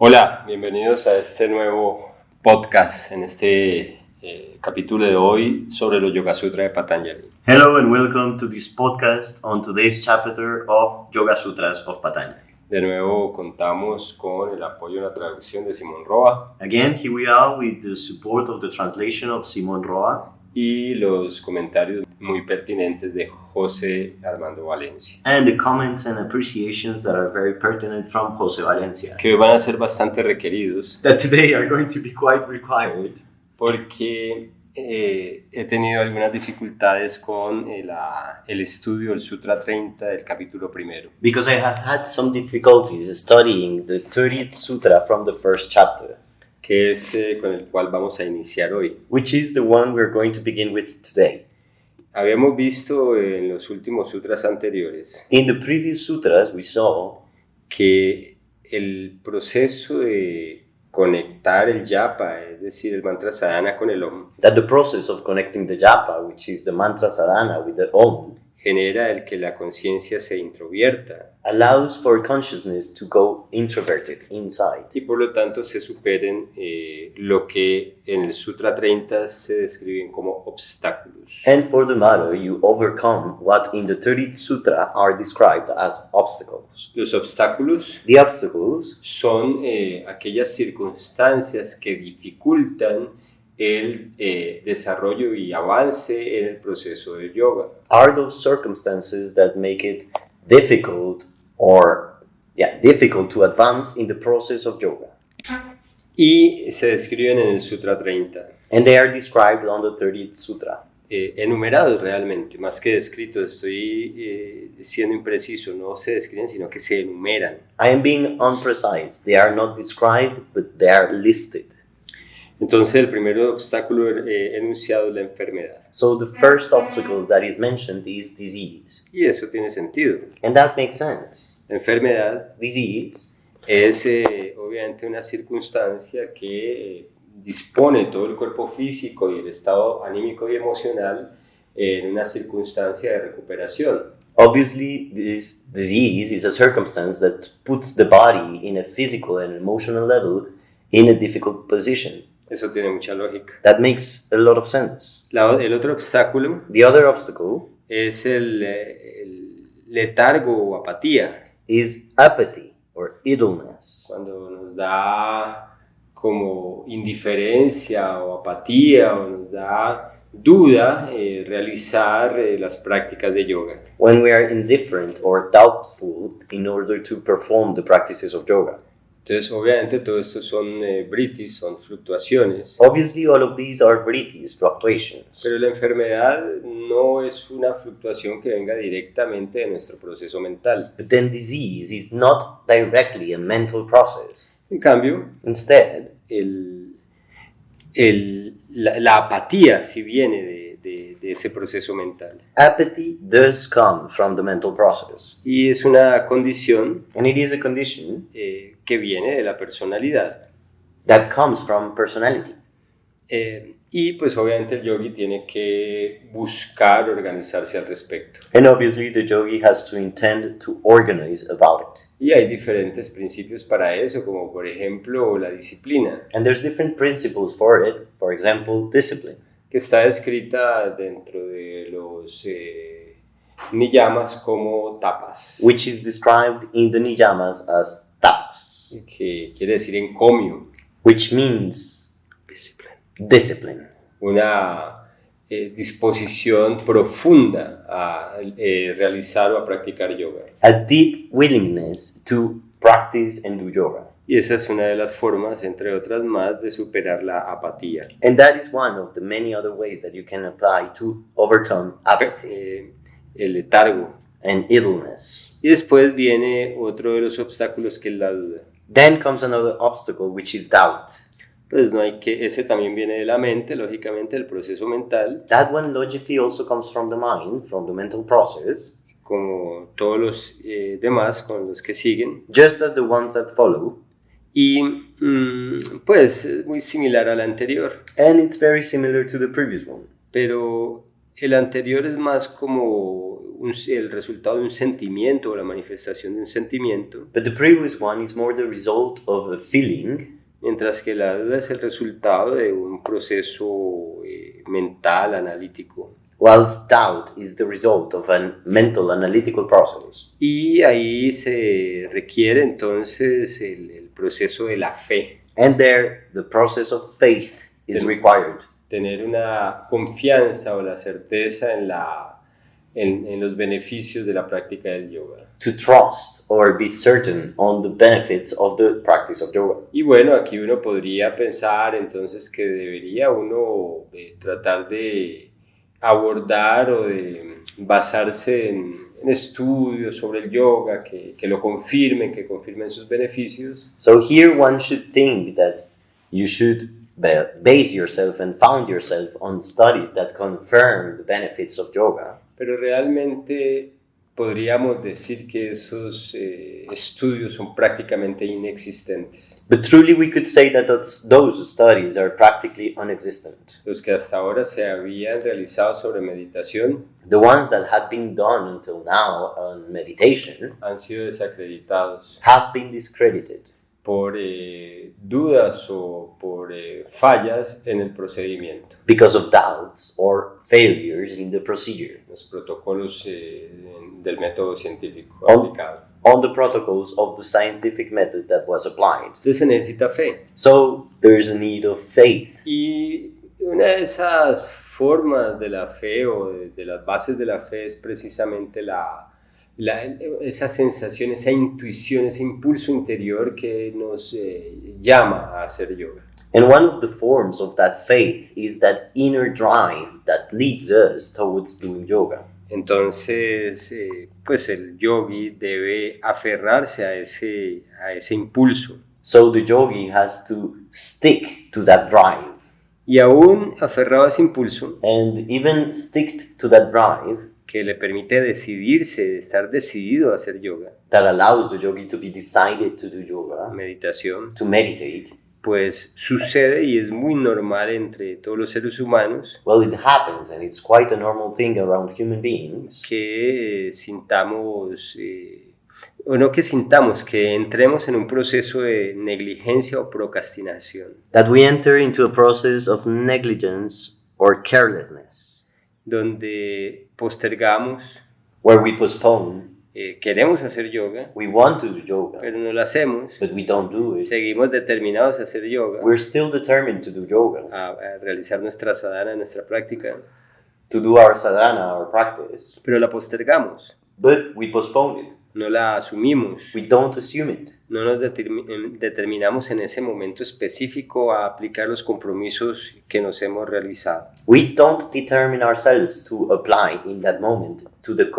Hola, bienvenidos a este nuevo podcast, en este capítulo de hoy sobre los Yoga Sutra de Patanjali. Hello and welcome to this podcast on today's chapter of Yoga Sutras of Patanjali. De nuevo contamos con el apoyo en la traducción de Simón Roa Again, here we are with the support of the translation of Simón Roa y los comentarios muy pertinentes de José Armando Valencia, and the comments and appreciations that are very pertinent from José Valencia, que hoy van a ser bastante requeridos that today are going to be quite required porque he tenido algunas dificultades con el estudio del Sutra 30 del capítulo primero. because I have had some difficulties studying the 30th Sutra from the first chapter, Que es con el cual vamos a iniciar hoy. which is the one we're going to begin with today. Habíamos visto en los últimos sutras anteriores In the previous sutras, we saw que el proceso de conectar el japa, es decir, el mantra sadhana con el Om, that the process of connecting the japa, which is the mantra sadhana with the Om, genera el que la conciencia se introvierta allows for consciousness to go introverted inside. y por lo tanto se superen lo que en el Sutra 30 se describen como obstáculos. And for the matter, you overcome what in the 30th Sutra are described as obstacles. Los obstáculos The obstacles son aquellas circunstancias que dificultan el desarrollo y avance en el proceso de yoga. are those circumstances that make it difficult to advance in the process of yoga. Y se describen en el Sutra 30, And they are described on the 30th Sutra. enumerados realmente, más que descritos, estoy siendo impreciso, no se describen sino que se enumeran. I am being unprecise. They are not described, but they are listed. Entonces el primer obstáculo enunciado es la enfermedad, So the first obstacle that is mentioned is disease. y eso tiene sentido. And that makes sense. La enfermedad Disease es obviamente una circunstancia que dispone todo el cuerpo físico y el estado anímico y emocional en una circunstancia de recuperación. Obviously, this disease is a circumstance that puts the body in a physical and emotional level in a difficult position. Eso tiene mucha lógica. That makes a lot of sense. El otro obstáculo The other obstacle es el letargo o apatía, is apathy or idleness. cuando nos da como indiferencia o apatía o nos da duda realizar las prácticas de yoga. When we are indifferent or doubtful in order to perform the practices of yoga. Entonces, obviamente, todo esto son vrittis, son fluctuaciones, Obviously, all of these are vrittis, fluctuations. pero la enfermedad no es una fluctuación que venga directamente de nuestro proceso mental. But then disease is not directly a mental process. En cambio, Instead, la apatía sí viene de ese proceso mental. apathy does come from the mental process. Y es una condición And it is a condition que viene de la personalidad. that comes from personality. Y pues obviamente el yogi tiene que buscar organizarse al respecto. And obviously, the yogi has to intend to organize about it. Y hay diferentes principios para eso, como por ejemplo la disciplina, And there's different principles for it. For example, discipline, que está descrita dentro de los niyamas como tapas, which is described in the niyamas as tapas, que quiere decir encomio, which means discipline. una disposición profunda a realizar o a practicar yoga. A deep willingness to practice and do yoga. Y esa es una de las formas, entre otras más, de superar la apatía. And that is one of the many other ways that you can apply to overcome apathy El letargo. and idleness. Y después viene otro de los obstáculos, que es la duda. Then comes another obstacle, which is doubt. Pues no hay que, ese también viene de la mente, lógicamente, del proceso mental, That one logically also comes from the mind, from the mental process, como todos los demás con los que siguen. just as the ones that follow. Y pues es muy similar a la anterior, And it's very similar to the previous one. pero El anterior es más como el resultado de un sentimiento o la manifestación de un sentimiento, but the previous one is more the result of a feeling, mientras que la duda es el resultado de un proceso mental, analítico. whilst doubt is the result of a mental analytical process. Y ahí se requiere entonces el proceso de la fe, And there, the process of faith is required. tener una confianza o la certeza en los beneficios de la práctica del yoga. To trust or be certain on the benefits of the practice of yoga. Y bueno, aquí uno podría pensar entonces que debería uno tratar de abordar o de basarse en estudios sobre el yoga que lo confirmen, que confirmen sus beneficios. So here one should think that you should base yourself and found yourself on studies that confirm the benefits of yoga. Pero realmente podríamos decir que esos estudios son prácticamente inexistentes. But truly we could say that those studies are practically non-existent. Los que hasta ahora se habían realizado sobre meditación The ones that had been done until now on meditation han sido desacreditados have been discredited por dudas o por fallas en el procedimiento, because of doubts or failures in the procedure, los protocolos del método científico On- aplicado. on the protocols of the scientific method that was applied. Entonces se necesita fe. So there is a need of faith. Y una de esas formas de la fe o de las bases de la fe es precisamente esa sensación, esa intuición, ese impulso interior que nos llama a hacer yoga. And one of the forms of that faith is that inner drive that leads us towards doing yoga. Entonces, pues el yogi debe aferrarse a ese impulso. So the yogi has to stick to that drive. Y aún aferrado a ese impulso, And even stick to that drive que le permite decidirse, estar decidido a hacer yoga, that allows the yogi to be decided to do yoga, meditación, to meditate, pues sucede y es muy normal entre todos los seres humanos well, it happens and it's quite a normal thing around human beings que sintamos, o no que sintamos, que entremos en un proceso de negligencia o procrastinación, that we enter into a process of negligence or carelessness, donde postergamos, where we postpone, queremos hacer yoga, we want to do yoga, pero no lo hacemos, but we don't do it. seguimos determinados a hacer yoga, We're still determined to do yoga, a realizar nuestra sadhana, nuestra práctica, to do our sadhana, our practice, pero la postergamos, but we postpone it. no la asumimos, We don't assume it. no nos determinamos en ese momento específico a aplicar los compromisos que nos hemos realizado. We don't determine ourselves to apply in that moment to to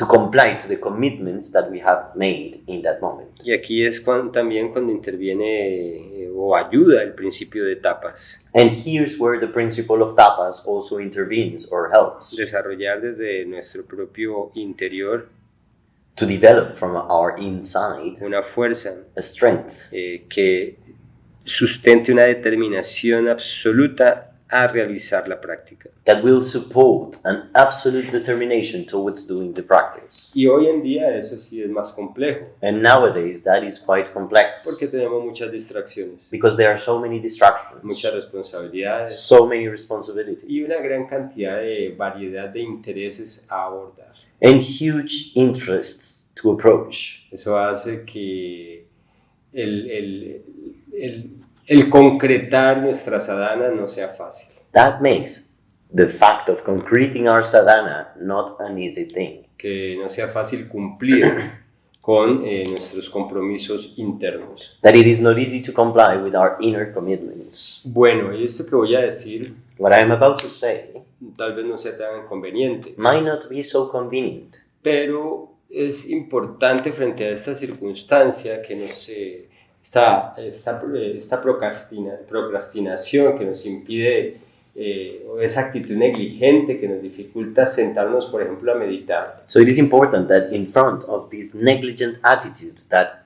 comply to the commitments that we have made in that moment. Y aquí es también cuando interviene o ayuda el principio de etapas. And here's where the principle of tapas also intervenes or helps Desarrollar desde nuestro propio interior to develop from our inside una fuerza a strength que sustente una determinación absoluta a realizar la práctica. that will support an absolute determination towards doing the practice. Y hoy en día eso sí es más complejo, And nowadays that is quite complex porque tenemos muchas distracciones, because there are so many distractions, muchas responsabilidades so many responsibilities, y una gran cantidad de variedad de intereses a abordar. and huge interests to approach. Eso hace que el concretar nuestra sadhana no sea fácil. That makes the fact of concreting our sadhana not an easy thing. Que no sea fácil cumplir con nuestros compromisos internos. That it is not easy to comply with our inner commitments. Bueno, y esto que voy a decir What I am about to say tal vez no sea tan conveniente, might not be so convenient, pero es importante frente a esta circunstancia que nos esta procrastinación que nos impide, o esa actitud negligente que nos dificulta sentarnos, por ejemplo, a meditar. So it is important that in front of this negligent attitude that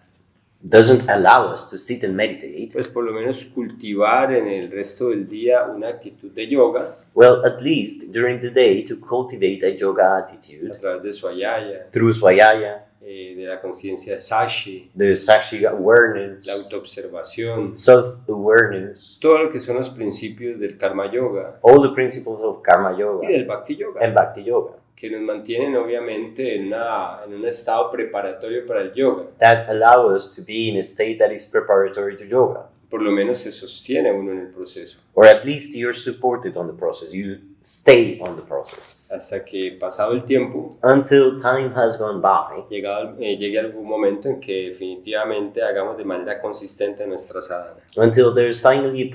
doesn't allow us to sit and meditate, pues por lo menos cultivar en el resto del día una actitud de yoga well, at least during the day to cultivate a yoga attitude a través de Swayaya, through Swayaya, de la conciencia Sashi, the Sashi awareness, la autoobservación, self-awareness, todo lo que son los principios del Karma Yoga all the principles of Karma y Yoga del Bhakti Yoga, and Bhakti Yoga que nos mantienen obviamente en un estado preparatorio para el yoga. that allow us to be in a state that is preparatory to yoga. Por lo menos se sostiene uno en el proceso, Or at least you're supported on the process, you stay on the process. hasta que pasado el tiempo Until time has gone by, llegue algún momento en que definitivamente hagamos de manera consistente nuestra sadhana. until there's finally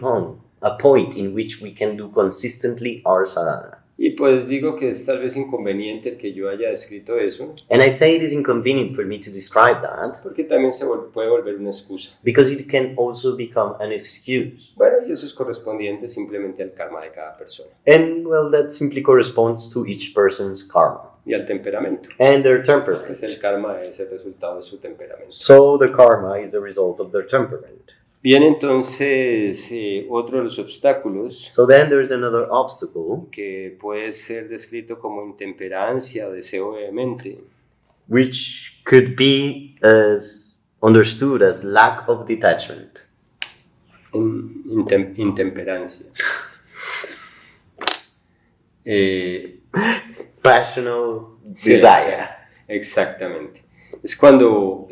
a point in which we can do consistently our sadhana. Y pues digo que es tal vez inconveniente el que yo haya descrito eso, And I say it is inconvenient for me to describe that porque también puede volver una excusa. because it can also become an excuse. Bueno, y eso es correspondiente simplemente al karma de cada persona And well, that simply corresponds to each person's karma y al temperamento. and their temperament. Pues el karma es el resultado de su temperamento. So the karma is the result of their temperament. Bien, entonces, otro de los obstáculos So then there's another obstacle que puede ser descrito como intemperancia o deseo vehemente, which could be understood as lack of detachment. Intemperancia. Passional Sí, desire. exactamente. Es cuando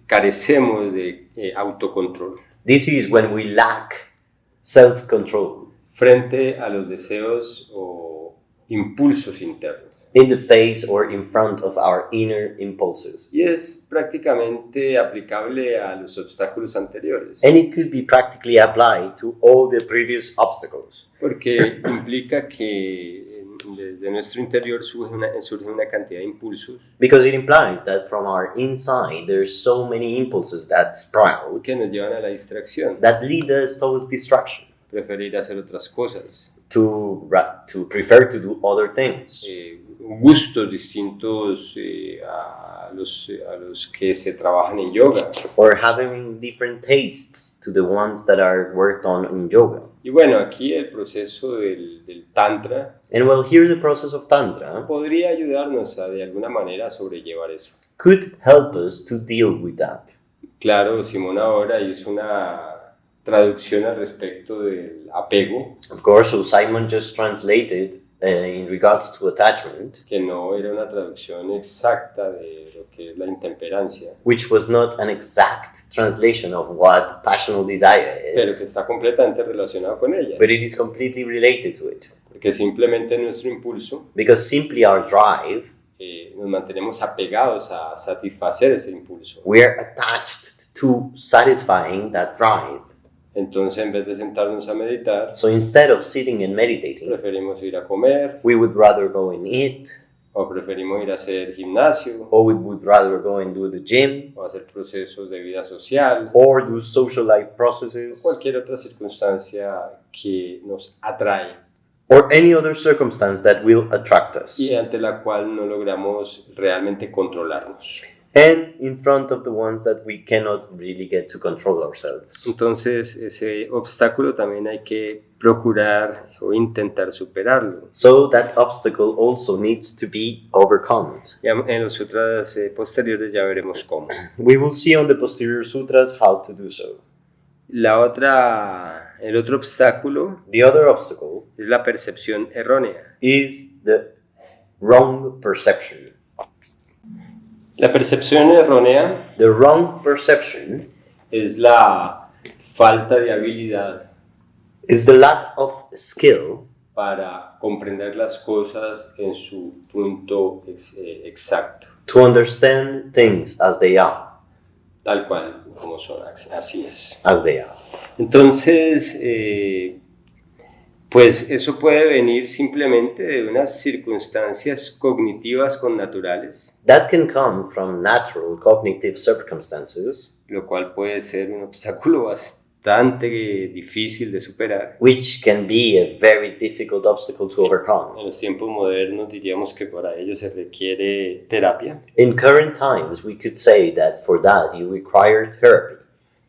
carecemos de autocontrol This is when we lack self-control frente a los deseos o impulsos internos. in the face or in front of our inner impulses. Y es prácticamente aplicable a los obstáculos anteriores, And it could be practically applied to all the previous obstacles. porque implica que desde nuestro interior surge una cantidad de impulsos Because it implies that from our inside there's so many impulses that sprout que nos llevan a la distracción, that lead us towards distraction, preferir hacer otras cosas, to prefer to do other things, gustos distintos a los que se trabajan en yoga. or having different tastes to the ones that are worked on in yoga. Y bueno, aquí el proceso del Tantra And well, here the process of Tantra podría ayudarnos de alguna manera a sobrellevar eso. could help us to deal with that. Claro, Simón ahora hizo una traducción al respecto del apego, Of course, so Simon just translated in regards to attachment, que no era una traducción exacta de lo que es la intemperancia, which was not an exact translation of what passional desire pero is, que está completamente relacionado con ella, but it is completely related to it. porque simplemente nuestro impulso Because simply our drive, nos mantenemos apegados a satisfacer ese impulso. we are attached to satisfying that drive. Entonces, en vez de sentarnos a meditar, So instead of sitting and meditating, preferimos ir a comer, we would rather go and eat, o preferimos ir a hacer gimnasio, or we would rather go and do the gym, o hacer procesos de vida social, or do social life processes, cualquier otra circunstancia que nos atrae or any other circumstance that will attract us. y ante la cual no logramos realmente controlarnos. And in front of the ones that we cannot really get to control ourselves. Entonces, ese obstáculo también hay que procurar o intentar superarlo. So that obstacle also needs to be overcome. Ya en los sutras posteriores ya veremos cómo. We will see on the posterior sutras how to do so. El otro obstáculo The other obstacle es la percepción errónea. is the wrong perception. La percepción errónea The wrong perception es la falta de habilidad is the lack of skill para comprender las cosas en su punto exacto, to understand things as they are. tal cual como son, así es. As they are. Entonces, pues eso puede venir simplemente de unas circunstancias cognitivas connaturales, That can come from natural cognitive circumstances, lo cual puede ser un obstáculo bastante difícil de superar. which can be a very difficult obstacle to overcome. En los tiempos modernos diríamos que para ello se requiere terapia, In current times, we could say that for that you require therapy,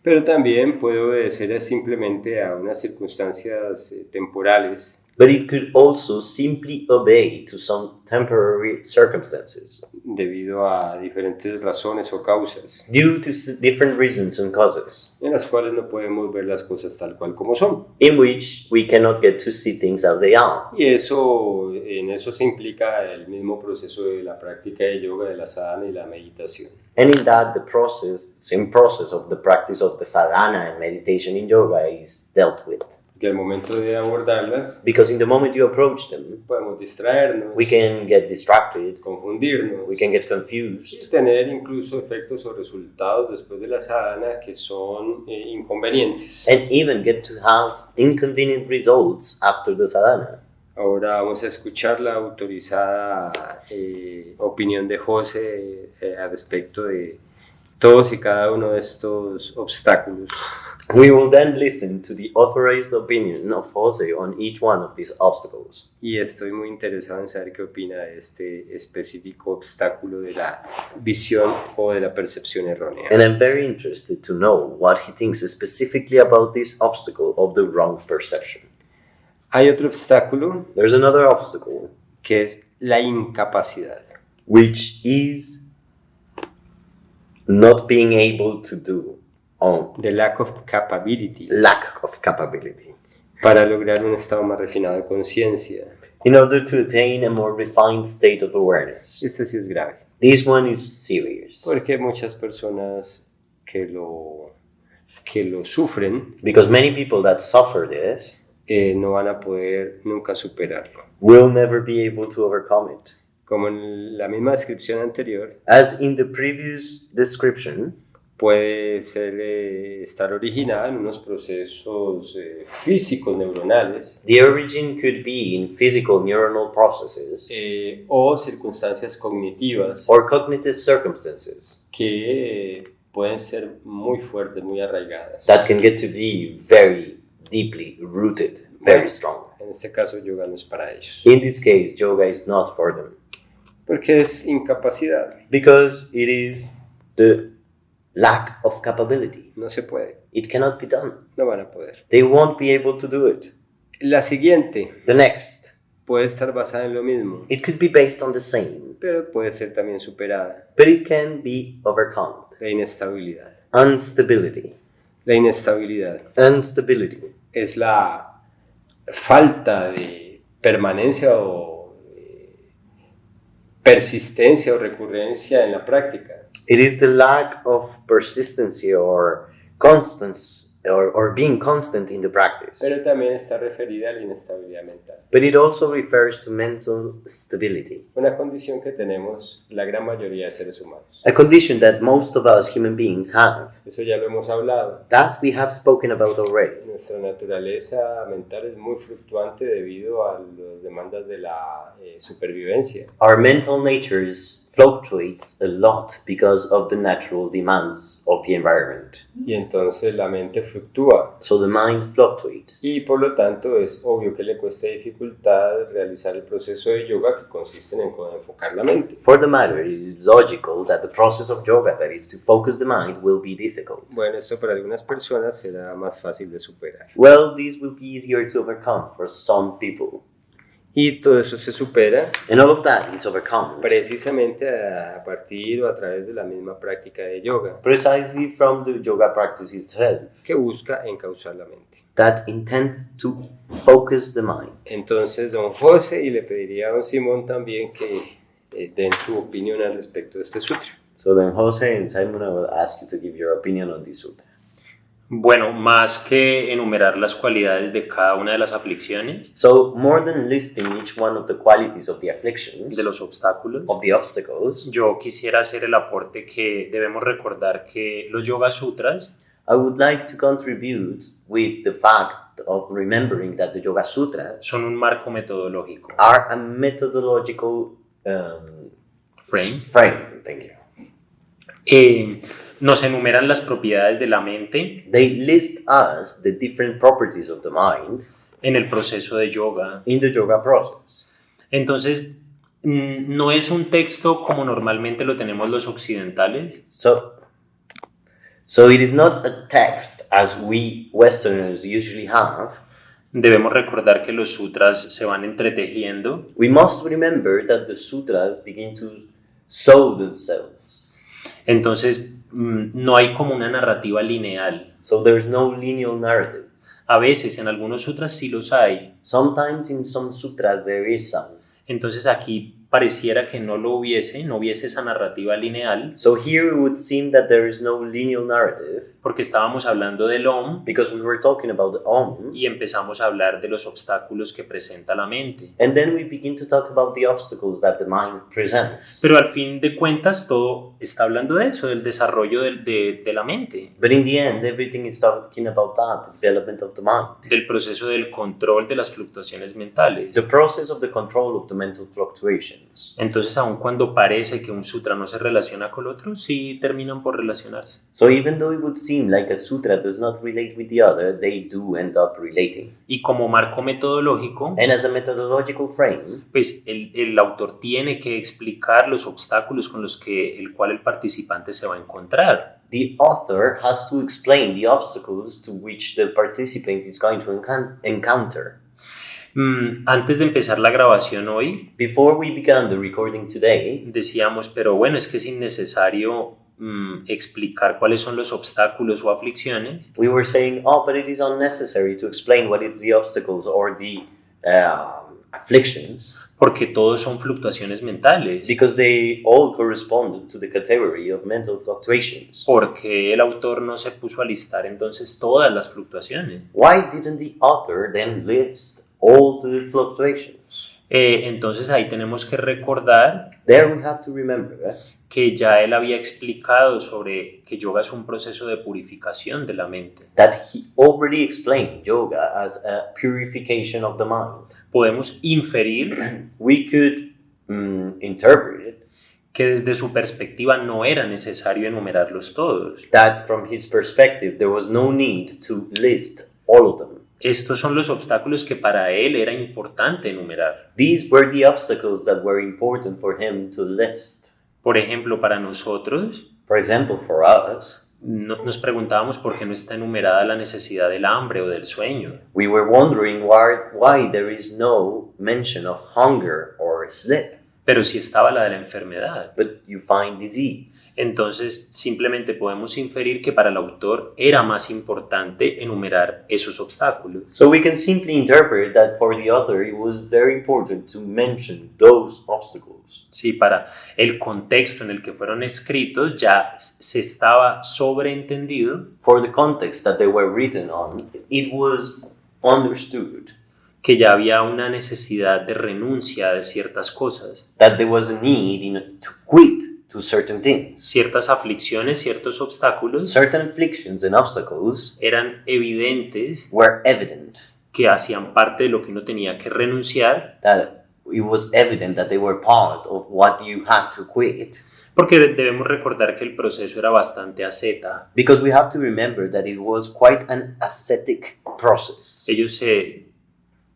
pero también puede obedecer simplemente a unas circunstancias temporales, but it could also simply obey to some temporary circumstances debido a diferentes razones o causas, due to different reasons and causes, en las cuales no podemos ver las cosas tal cual como son. in which we cannot get to see things as they are. Y en eso se implica el mismo proceso de la práctica de yoga, de la sadhana y la meditación. And in that, the same process of the practice of the sadhana and meditation in yoga is dealt with. Que al momento de abordarlas Because in the moment you approach them, podemos distraernos, we can get distracted, confundirnos, we can get y confused, tener incluso efectos o resultados después de la sadhana que son inconvenientes. and even get to have inconvenient results after the sadhana. Ahora vamos a escuchar la autorizada opinión de José al respecto de todos y cada uno de estos obstáculos. We will then listen to the authorized opinion of Jose on each one of these obstacles. Y estoy muy interesado en saber qué opina de este específico obstáculo de la visión o de la percepción errónea. And I'm very interested to know what he thinks specifically about this obstacle of the wrong perception. Hay otro obstáculo There's another obstacle, que es la incapacidad. which is not being able to do on The lack of capability lack of capability para lograr un estado más refinado de conciencia. in order to attain a more refined state of awareness. Este sí es grave, This one is serious porque muchas personas que lo sufren because many people that suffer this no van a poder nunca superarlo. will never be able to overcome it. Como en la misma descripción anterior, As in the previous description, puede estar originada en unos procesos físicos neuronales the origin could be in physical neuronal processes o circunstancias cognitivas or cognitive circumstances que pueden ser muy fuertes, muy arraigadas. that can get to be very deeply rooted, very strong. En este caso, yoga no es para ellos, In this case, yoga is not for them porque es incapacidad, because it is the lack of capability. no se puede, It cannot be done. no van a poder. They won't be able to do it. La siguiente The next, puede estar basada en lo mismo, it could be based on the same, pero puede ser también superada. but it can be overcome. La inestabilidad. Instability. La inestabilidad Instability es la falta de permanencia o persistencia o recurrencia en la práctica. It is the lack of persistency or constance or being constant in the practice. Pero también está referida a la inestabilidad mental. But it also refers to mental stability, Una condición que tenemos la gran mayoría de seres humanos. a condition that most of us human beings have, Eso ya lo hemos hablado. that we have spoken about already. Nuestra naturaleza mental es muy fluctuante debido a las demandas de la supervivencia. Our mental natures fluctuates a lot because of the natural demands of the environment. Y entonces la mente fluctúa. So the mind fluctuates. Y por lo tanto es obvio que le cuesta dificultad realizar el proceso de yoga que consiste en enfocar la mente. For the matter, it is logical that the process of yoga, that is to focus the mind, will be difficult. Bueno, esto para algunas personas será más fácil de superar. Well, this will be easier to overcome for some people. Y todo eso se supera And all of that is overcome precisamente a partir o a través de la misma práctica de yoga precisely from the yoga practice itself que busca encauzar la mente. that intends to focus the mind. Entonces, don José, y le pediría a don Simón también que den su opinión al respecto de este sutra. So then Jose and Simon, I will ask you to give your opinion on this sutra. Bueno, más que enumerar las cualidades de cada una de las aflicciones, So more than listing each one of the qualities of the afflictions, de los obstáculos, of the obstacles, yo quisiera hacer el aporte que debemos recordar que los Yoga Sutras I would like to contribute with the fact of remembering that the Yoga Sutras son un marco metodológico. are a methodological Frame. Frame, thank you. nos enumeran las propiedades de la mente They list us the different properties of the mind en el proceso de yoga. in the yoga process. Entonces, no es un texto como normalmente lo tenemos los occidentales, So it is not a text as we Westerners usually have. debemos recordar que los sutras se van entretejiendo. We must remember that the sutras begin to sew themselves. Entonces, no hay como una narrativa lineal. So there is no linear narrative. A veces en algunos sutras sí los hay. Sometimes in some sutras there is some. Entonces aquí pareciera que no hubiese esa narrativa lineal, So here it would seem that there is no linear narrative porque estábamos hablando del Om because we were talking about the Om, y empezamos a hablar de los obstáculos que presenta la mente. and then we begin to talk about the obstacles that the mind presents. Pero al fin de cuentas todo está hablando de eso, del desarrollo de la mente, But in the end, everything is talking about that, the development of the mind. del proceso del control de las fluctuaciones mentales. The process of the control of the mental fluctuations. Entonces, aun cuando parece que un sutra no se relaciona con el otro, sí terminan por relacionarse. So even though it would seem like a sutra does not relate with the other, they do end up relating. Y como marco metodológico, And as a methodological frame, pues el autor tiene que explicar los obstáculos con los que el cual el participante se va a encontrar. the author has to explain the obstacles to which the participant is going to encounter. Antes de empezar la grabación hoy, Before we began the recording today, decíamos, pero bueno, es que es innecesario explicar cuáles son los obstáculos o aflicciones, we were saying, oh, but it is unnecessary to explain what is the obstacles or the afflictions, porque todos son fluctuaciones mentales. because they all correspond to the category of mental fluctuations. Porque el autor no se puso a listar entonces todas las fluctuaciones. Why didn't the author then list all the fluctuations? Entonces ahí tenemos que recordar There we have to remember que ya él había explicado sobre que yoga es un proceso de purificación de la mente. that he already explained yoga as a purification of the mind. Podemos inferir We could interpret it que desde su perspectiva no era necesario enumerarlos todos. that from his perspective there was no need to list all of them. Estos son los obstáculos que para él era importante enumerar. These were the obstacles that were important for him to list. Por ejemplo, para nosotros, For example, for us, nos preguntábamos por qué no está enumerada la necesidad del hambre o del sueño. we were wondering why there is no mention of hunger or sleep, Pero sí estaba la de la enfermedad. but you find disease. Entonces, simplemente podemos inferir que para el autor era más importante enumerar esos obstáculos. So we can simply interpret that for the author it was very important to mention those obstacles. Sí, para el contexto en el que fueron escritos ya se estaba sobreentendido For the context that they were written on, it was understood que ya había una necesidad de renuncia de ciertas cosas, that there was a need to quit to certain things. ciertas aflicciones, ciertos obstáculos Certain afflictions and obstacles eran evidentes were evident, que hacían parte de lo que uno tenía que renunciar, that it was evident that they were part of what you had to quit. porque debemos recordar que el proceso era bastante asceta. Because we have to remember that it was quite an ascetic process. Ellos se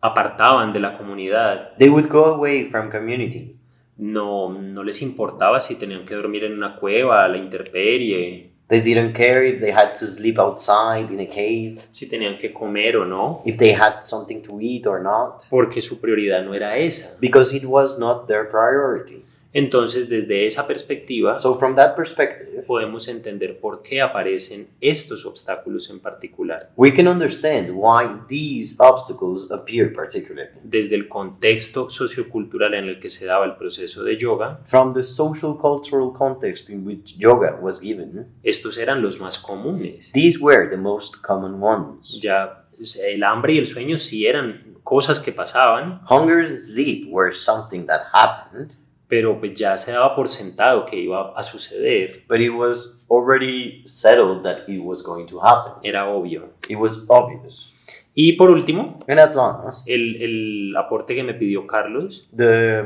apartaban de la comunidad, They would go away from community. no les importaba si tenían que dormir en una cueva, a la intemperie, They didn't care if they had to sleep outside in a cave, si tenían que comer o no, if they had something to eat or not, porque su prioridad no era esa. because it was not their priority. Entonces, desde esa perspectiva, So from that perspective, podemos entender por qué aparecen estos obstáculos en particular. we can understand why these obstacles appear particularly. Desde el contexto sociocultural en el que se daba el proceso de yoga, From the social cultural context in which yoga was given, estos eran los más comunes. these were the most common ones. Ya el hambre y el sueño sí eran cosas que pasaban, Hunger and sleep were something that happened, pero pues ya se daba por sentado que iba a suceder, but it was already settled that it was going to happen. era obvio. It was obvious. Y por último, And at last, el aporte que me pidió Carlos, the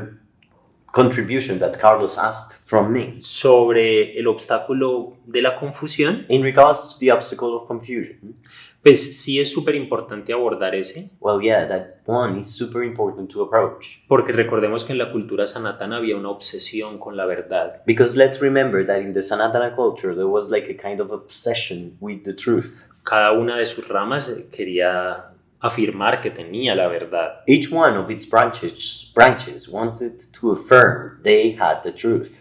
contribution that Carlos asked from me sobre el obstáculo de la confusión, in regards to the obstacle of confusion. pues sí es súper importante abordar ese, Well, yeah, that one is super important to approach. porque recordemos que en la cultura sanatana había una obsesión con la verdad. Because let's remember that in the Sanatana culture, there was like a kind of obsession with the truth. Cada una de sus ramas quería afirmar que tenía la verdad. Each one of its branches wanted to affirm they had the truth.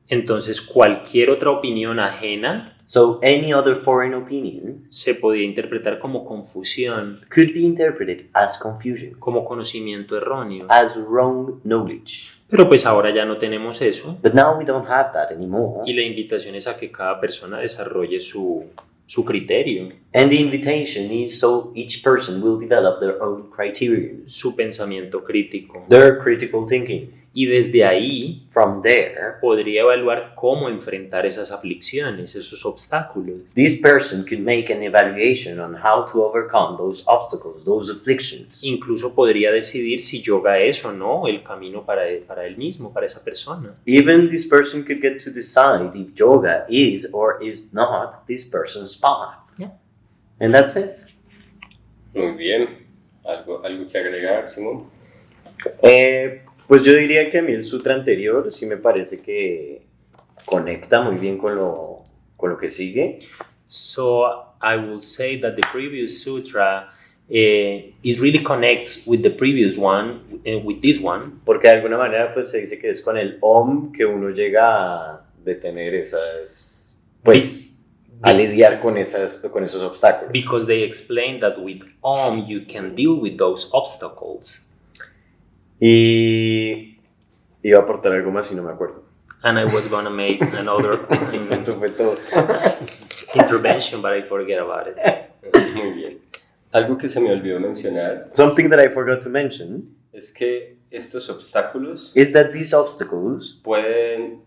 Entonces cualquier otra opinión ajena So any other foreign opinion se podía interpretar como confusión, could be interpreted as confusion, como conocimiento erróneo. as wrong knowledge. Pero pues ahora ya no tenemos eso But now we don't have that anymore. y la invitación es a que cada persona desarrolle su criterio, And the invitation is so each person will develop their own criterion, su pensamiento crítico. their critical thinking. Y desde ahí From there, podría evaluar cómo enfrentar esas aflicciones, esos obstáculos. this person could make an evaluation on how to overcome those obstacles, those afflictions. Incluso podría decidir si yoga es o no el camino para él mismo, para esa persona. Even this person could get to decide if yoga is or is not this person's path. Yeah. And that's it. Muy bien. ¿Algo que agregar, Simón? Pues yo diría que a mí el sutra anterior sí me parece que conecta muy bien con lo que sigue. So I will say that the previous sutra it really connects with the previous one, with this one, Porque de alguna manera pues se dice que es con el Om que uno llega a detener esas, pues a lidiar con esos obstáculos. because they explain that with Om you can deal with those obstacles. Y iba a aportar algo más y no me acuerdo. And I was gonna make another Eso fue todo. intervention, but I forget about it. Muy bien. Algo que se me olvidó mencionar Something that I forgot to mention es que estos obstáculos is that these obstacles pueden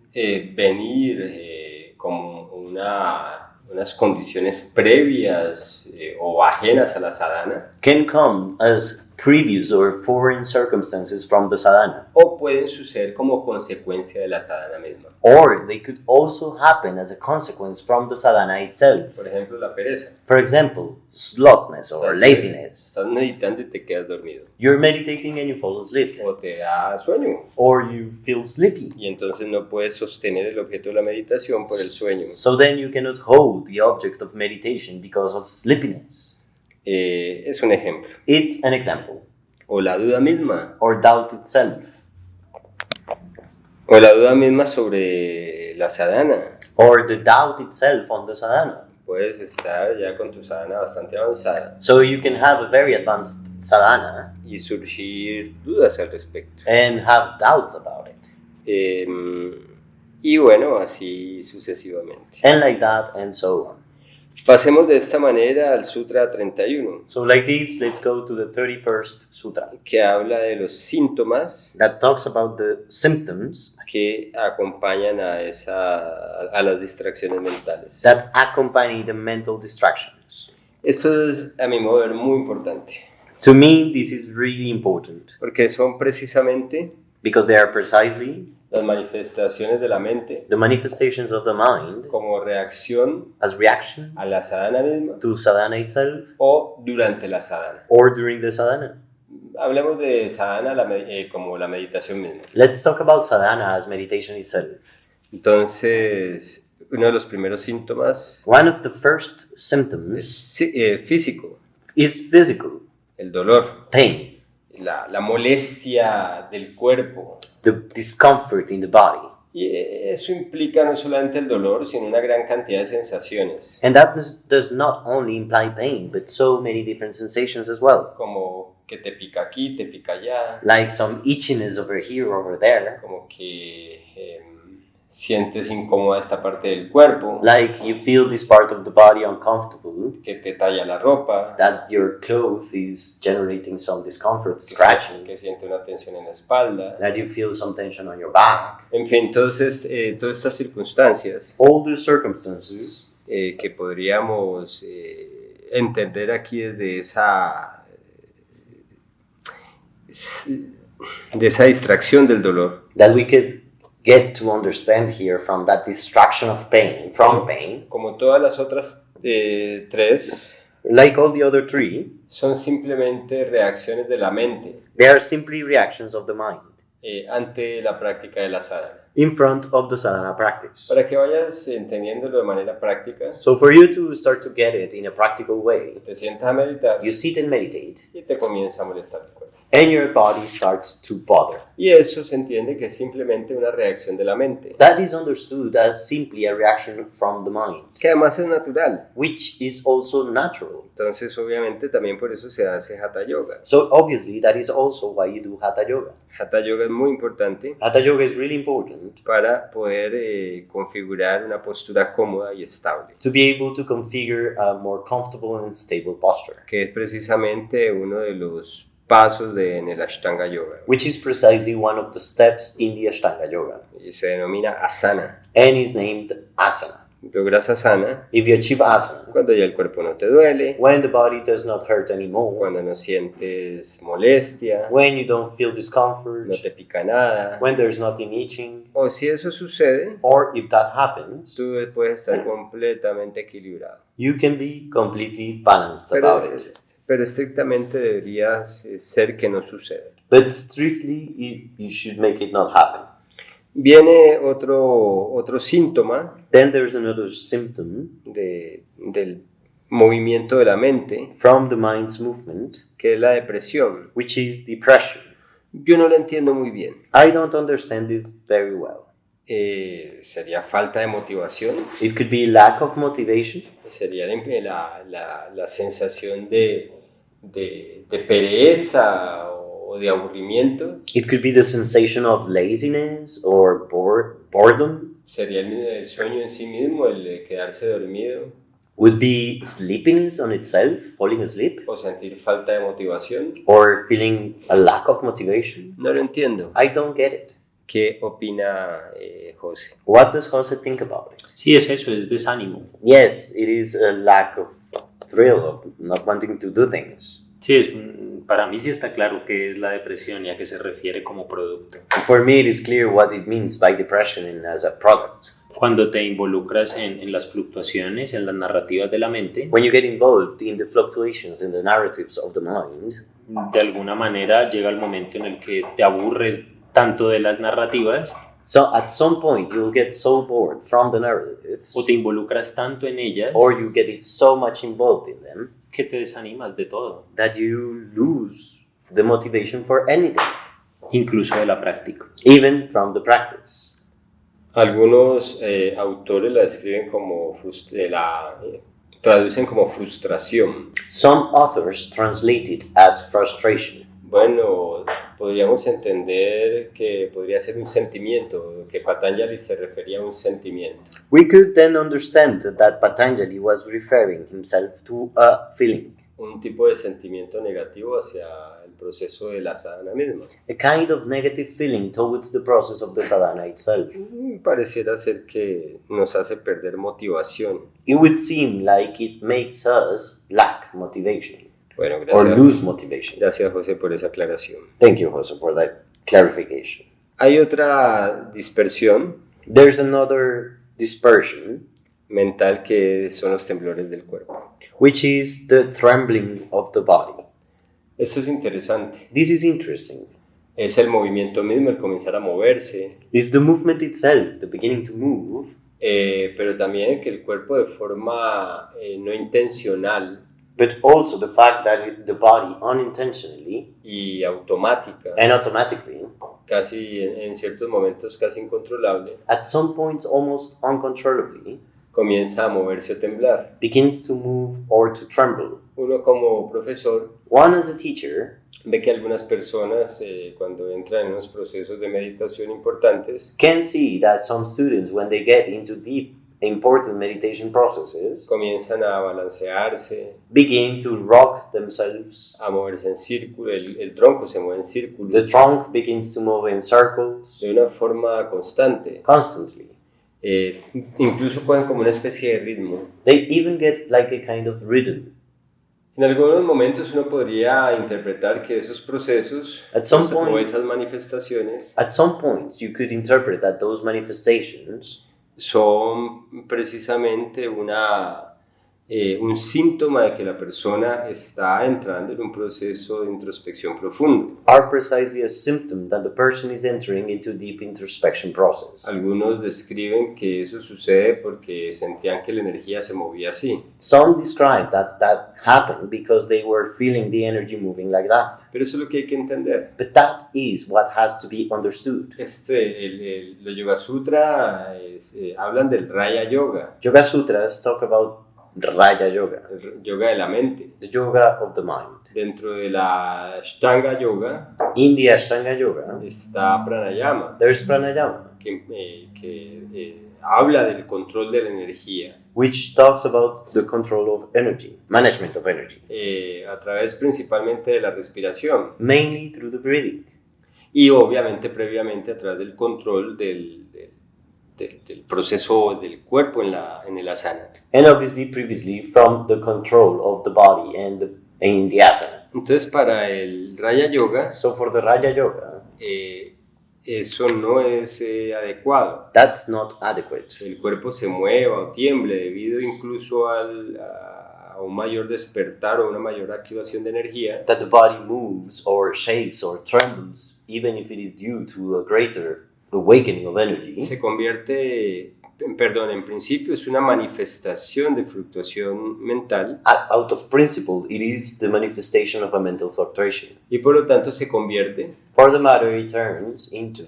venir como unas condiciones previas o ajenas a la sadhana, can come as previous or foreign circumstances from the sadhana, o pueden suceder como consecuencia de la sadhana misma. or they could also happen as a consequence from the sadhana itself. Por ejemplo, la pereza. For example, slowness or laziness. Estás meditando y te quedas dormido, You're meditating and you fall asleep, o te da sueño, or you feel sleepy. y entonces no puedes sostener el objeto de la meditación por el sueño. So then you cannot hold the object of meditation because of sleepiness. Es un ejemplo. It's an example. O la duda misma, Or doubt itself, o la duda misma sobre la sadhana. or the doubt itself on the sadhana. Puedes estar ya con tu sadhana bastante avanzada So you can have a very advanced sadhana y surgir dudas al respecto. and have doubts about it. Y bueno, así sucesivamente. And like that, and so on. Pasemos de esta manera al Sutra 31, So like this, let's go to the 31st sutra que habla de los síntomas that talks about the symptoms que acompañan a las distracciones mentales. that accompany the mental distractions. Esto es, a mi modo de ver, muy importante, To me, this is really important porque son precisamente because they are precisely las manifestaciones de la mente the manifestations of the mind como reacción as reaction a la sadhana misma to sadhana itself o durante la sadhana. or during the sadhana. Hablemos de sadhana como la meditación misma. Let's talk about sadhana as meditation itself. Entonces, uno de los primeros síntomas One of the first symptoms es físico, is physical, el dolor, pain, la molestia del cuerpo. the discomfort in the body. Y eso implica no solamente el dolor, sino una gran cantidad de sensaciones, And that does not only imply pain, but so many different sensations as well. como que te pica aquí, te pica allá, Like some itchiness over here, over there. como que sientes incómoda esta parte del cuerpo, Like you feel this part of the body uncomfortable, que te talla la ropa, that your cloth is generating some discomfort, scratching, que siente una tensión en la espalda. that you feel some tension on your back. En fin, entonces, todas estas circunstancias All the circumstances que podríamos entender aquí desde esa de esa distracción del dolor. that we could get to understand here from that distraction of pain, from pain, Como todas las otras tres, like all the other three, son simplemente reacciones de la mente they are simply reactions of the mind ante la práctica de la sadhana. in front of the sadhana practice. Para que vayas entendiéndolo de manera práctica, So for you to start to get it in a practical way, te sientas a meditar you sit and meditate, y te comienza a molestar el cuerpo. and your body starts to bother. Y eso se entiende que es simplemente una reacción de la mente, That is understood as simply a reaction from the mind, que además es natural. which is also natural. Entonces, obviamente, también por eso se hace Hatha Yoga. So obviously that is also why you do Hatha Yoga. Hatha Yoga es muy importante Hatha Yoga is really important para poder configurar una postura cómoda y estable, to be able to configure a more comfortable and stable posture, que es precisamente uno de los pasos en el Ashtanga Yoga, which is precisely one of the steps in the Ashtanga Yoga, y se denomina asana. and is named asana. Logras asana If you achieve asana, cuando ya el cuerpo no te duele, when the body does not hurt anymore, cuando no sientes molestia, when you don't feel discomfort, no te pica nada, when there's nothing itching, o si eso sucede, or if that happens, tú puedes estar completamente equilibrado. you can be completely balanced Pero, about it. pero estrictamente debería ser que no suceda. But strictly, you should make it not happen. Viene otro síntoma Then there's another symptom del movimiento de la mente, from the mind's movement, que es la depresión. which is depression. Yo no la entiendo muy bien. I don't understand it very well. Sería falta de motivación, It could be lack of motivation. sería la sensación de pereza o de aburrimiento, It could be the sensation of laziness or boredom. sería el sueño en sí mismo, el quedarse dormido Would be sleepiness on itself, falling asleep, o sentir falta de motivación. or feeling a lack of motivation. No lo entiendo. I don't get it. ¿Qué opina José? What does Jose think about it? Sí, es eso, es desánimo. Yes, it is a lack of thrill, of not wanting to do things. Sí, para mí sí está claro qué es la depresión y a qué se refiere como producto. For me, it is clear what it means by depression and as a product. Cuando te involucras en las fluctuaciones, en las narrativas de la mente, When you get involved in the fluctuations in the narratives of the mind, de alguna manera llega el momento en el que te aburres tanto de las narrativas so at some point you will get so bored from the narratives, o te involucras tanto en ellas or you get it so much involved in them, que te desanimas de todo, that you lose the motivation for anything, incluso de la práctica. even from the practice. Algunos autores la describen como traducen como frustración. Some authors translate it as frustration. Bueno, podríamos entender que podría ser un sentimiento, que Patanjali se refería a un sentimiento. We could then understand that Patanjali was referring himself to a feeling, Un tipo de sentimiento negativo hacia el proceso de la sadhana misma. a kind of negative feeling towards the process of the sadhana itself. Pareciera ser que nos hace perder motivación. It would seem like it makes us lack motivation Bueno, or lose motivation. gracias José por esa aclaración. Thank you, Jose, for that clarification. Hay otra dispersión There's another dispersion, mental que son los temblores del cuerpo. which is the trembling of the body. Esto es interesante. This is interesting. Es el movimiento mismo, el comenzar a moverse, It's the movement itself, the beginning to move, pero también que el cuerpo de forma no intencional but also the fact that the body unintentionally y automática, and automatically, casi en ciertos momentos casi incontrolable, at some points almost uncontrollably, comienza a moverse o temblar. begins to move or to tremble. Uno como profesor One as a teacher ve que algunas personas cuando entran en unos procesos de meditación importantes can see that some students, when they get into deep, important meditation processes, comienzan a balancearse, begin to rock themselves. a moverse en círculo, el tronco se mueve en círculo The trunk begins to move in circles de una forma constante. constantly. Incluso cogen como una especie de ritmo. They even get like a kind of rhythm. En algunos momentos uno podría interpretar que esos procesos At some o point- esas manifestaciones At some points, you could interpret that those manifestations son precisamente un síntoma de que la persona está entrando en un proceso de introspección profundo. are precisely a symptom that the person is entering into deep introspection process. Algunos describen que eso sucede porque sentían que la energía se movía así, Some describe that happened because they were feeling the energy moving like that. pero eso es lo que hay que entender. But that is what has to be understood. Los Yoga Sutra hablan del Raya Yoga, Yoga Sutras talk about Raja Yoga, el yoga de la mente. the yoga of the mind. Dentro de la Ashtanga Yoga In the Ashtanga Yoga, está Pranayama, there's pranayama, que habla del control de la energía which talks about the control of energy, management of energy, a través principalmente de la respiración mainly through the breathing. y obviamente previamente a través del control del proceso del cuerpo en el asana. And obviously previously from the control of the body and in the asana. Entonces para el Raya Yoga So for the Raja Yoga, eso no es adecuado. that's not adequate. El cuerpo se mueva o tiemble debido incluso a un mayor despertar o una mayor activación de energía. That the body moves or shakes or trembles, even if it is due to a greater awakening of energy, Se convierte, en principio es una manifestación de fluctuación mental out of principle, it is the manifestation of a mental fluctuation. y por lo tanto se convierte For the matter, it turns into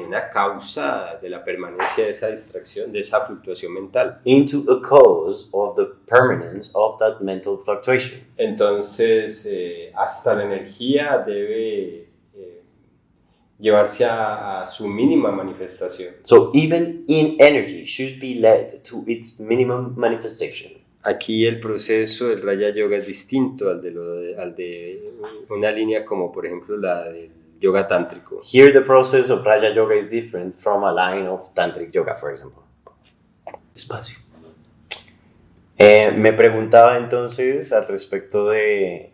una causa de la permanencia de esa distracción, de esa fluctuación mental. a cause of the permanence of that mental fluctuation. Entonces, hasta la energía debe llevarse a su mínima manifestación. So even in energy should be led to its minimum manifestation. Aquí el proceso del Raya Yoga es distinto al de una línea como por ejemplo la del yoga tántrico. Here the process of Raja Yoga is different from a line of Tantric Yoga, for example. Espacio. Me preguntaba entonces al respecto de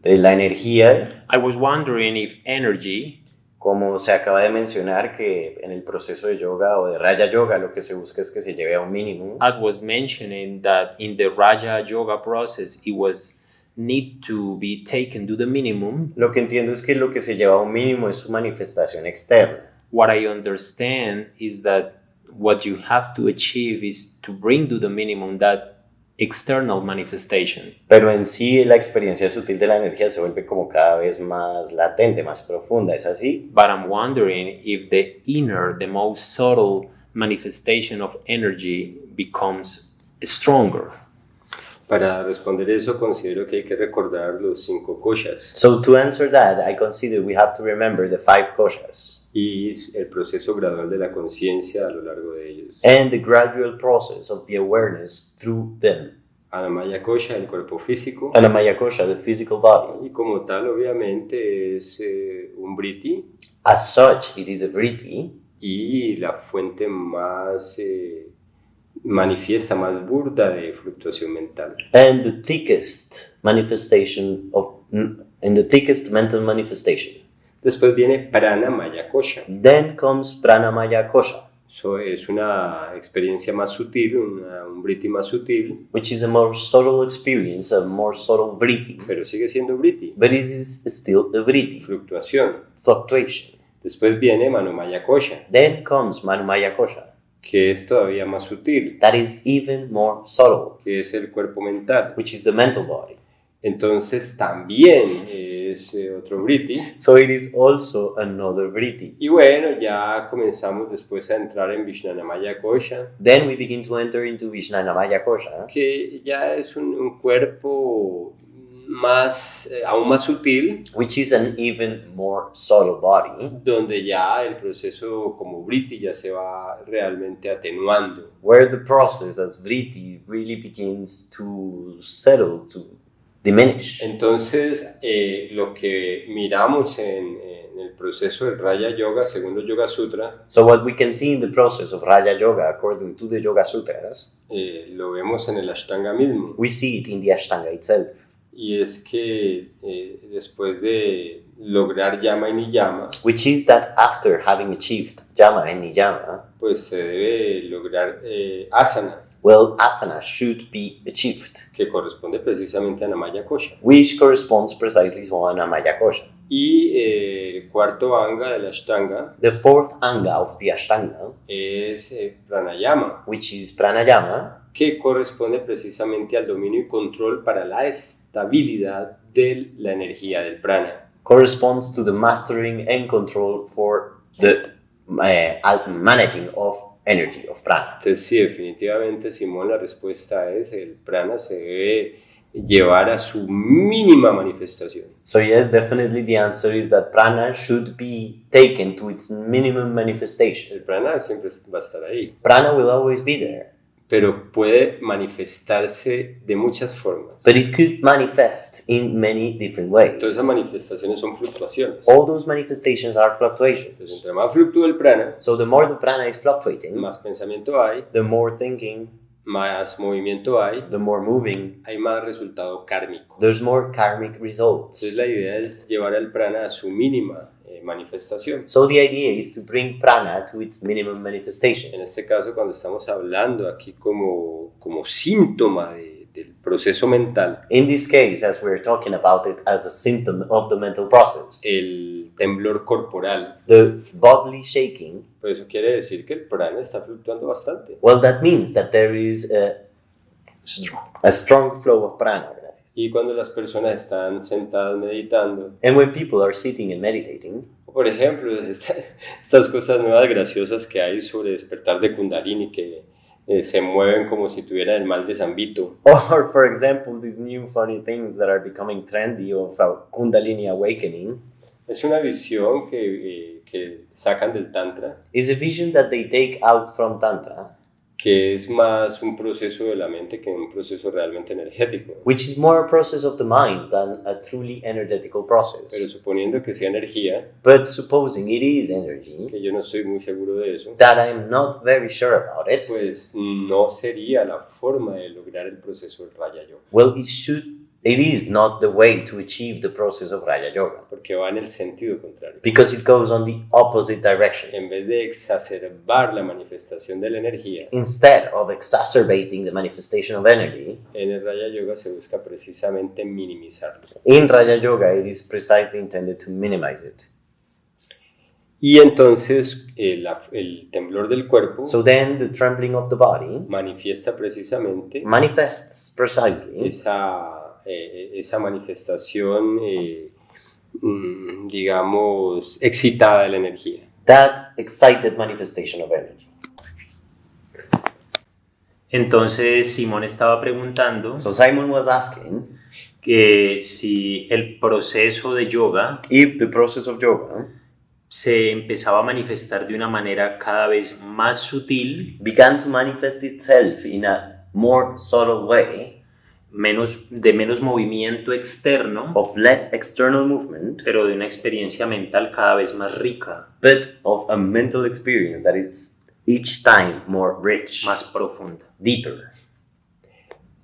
la energía, I was wondering if energy, como se acaba de mencionar que en el proceso de yoga o de Raja Yoga lo que se busca es que se lleve a un mínimo. as was mentioning that in the Raja Yoga process, it was need to be taken to the minimum. Lo que entiendo es que lo que se lleva a un mínimo es su manifestación externa. What I understand is that what you have to achieve is to bring to the minimum that external manifestation. Pero en sí la experiencia sutil de la energía se vuelve como cada vez más latente, más profunda, ¿es así? But I'm wondering if the inner, the most subtle manifestation of energy becomes stronger. Para responder eso considero que hay que recordar los 5 koshas So to answer that, I consider we have to remember the 5 koshas y el proceso gradual de la conciencia a lo largo de ellos. and the gradual process of the awareness through them. Anamaya Kosha, el cuerpo físico, Anamaya kosha, the physical body. y como tal obviamente es un vritti As such, it is a vritti, y la fuente más manifiesta, más burda de fluctuación mental. and the thickest manifestation of, and the thickest mental manifestation. Después viene Pranamaya Kosha. Then comes pranamaya kosha, Eso es una experiencia más sutil, un vritti más sutil, which is a more subtle experience, a more subtle vritti, pero sigue siendo vritti, but it is still a vritti, fluctuación. fluctuation. Después viene Manomaya Kosha, Then comes manumaya kosha, que es todavía más sutil, that is even more subtle, que es el cuerpo mental. which is the mental body. Entonces también es otro vritti. So it is also another vritti. Y bueno, ya comenzamos después a entrar en Vishnanamaya Kosha, Then we begin to enter into Vishnanamaya kosha, que ya es un cuerpo más, aún más sutil, which is an even more subtle body, donde ya el proceso como vritti ya se va realmente atenuando. where the process as vritti really begins to settle, to diminish. Entonces, lo que miramos en el proceso del Raya Yoga, según los Yoga Sutra, So what we can see in the process of Raja Yoga, according to the Yoga Sutras, lo vemos en el Ashtanga mismo. we see it in the Ashtanga itself. y es que después de lograr yama y niyama, which is that after having achieved yama and niyama, pues se debe lograr asana, well, asana should be achieved, que corresponde precisamente a Namaya Kosha. which corresponds precisely to Anamaya Kosha. Y el cuarto anga de la Ashtanga The fourth anga of the Ashtanga, es pranayama, which is pranayama, que corresponde precisamente al dominio y control para la estabilidad de la energía del prana. corresponds to the mastering and control for the managing of energy, of prana. Entonces sí, definitivamente, Simón, la respuesta es el prana se debe llevar a su mínima manifestación. So yes, definitely the answer is that prana should be taken to its minimum manifestation. El prana siempre va a estar ahí, Prana will always be there, pero puede manifestarse de muchas formas. but it could manifest in many different Todas ways. esas manifestaciones son fluctuaciones. All those manifestations are fluctuations. Entonces, entre más fluctúa el prana, So the more the prana is fluctuating, más pensamiento hay, the more thinking, más movimiento hay, the more moving, hay más resultado kármico. there's more karmic results. Entonces la idea es llevar al prana a su mínima manifestación. So the idea is to bring prana to its minimum manifestation. En este caso, cuando estamos hablando aquí como síntoma del proceso mental, In this case, as we're talking about it as a symptom of the mental process, el temblor corporal, the bodily shaking, pues eso quiere decir que el prana está fluctuando bastante. well, that means that there is a strong flow of prana. Y cuando las personas están sentadas meditando, And when people are sitting and meditating, por ejemplo, estas cosas nuevas graciosas que hay sobre despertar de Kundalini, que se mueven como si tuvieran el mal de San Vito. or for example, these new funny things that are becoming trendy of a Kundalini awakening, Es una visión que sacan del Tantra, is a vision that they take out from Tantra, que es más un proceso de la mente que un proceso realmente energético. which is more a process of the mind than a truly energetical Pero process. suponiendo que sea energía, But supposing it is energy, que yo no estoy muy seguro de eso, that I'm not very sure about it, pues no sería la forma de lograr el proceso del Raya Yoga, well, it is not the way to achieve the process of Raja Yoga, porque va en el sentido contrario. because it goes on the opposite direction. En vez de exacerbar la manifestación de la energía, Instead of exacerbating the manifestation of energy, en el Raya Yoga se busca precisamente minimizarlo. in Raja Yoga it is precisely intended to minimize it. Y entonces el temblor del cuerpo So then the trembling of the body manifiesta precisamente manifests precisely esa manifestación, digamos, excitada de la energía. that excited manifestation of energy. Entonces Simón estaba preguntando So Simon was asking que si el proceso de yoga if the process of yoga se empezaba a manifestar de una manera cada vez más sutil, began to manifest itself in a more subtle way, de menos movimiento externo, of less external movement, pero de una experiencia mental cada vez más rica, but of a mental experience that is each time more rich, más profunda. deeper.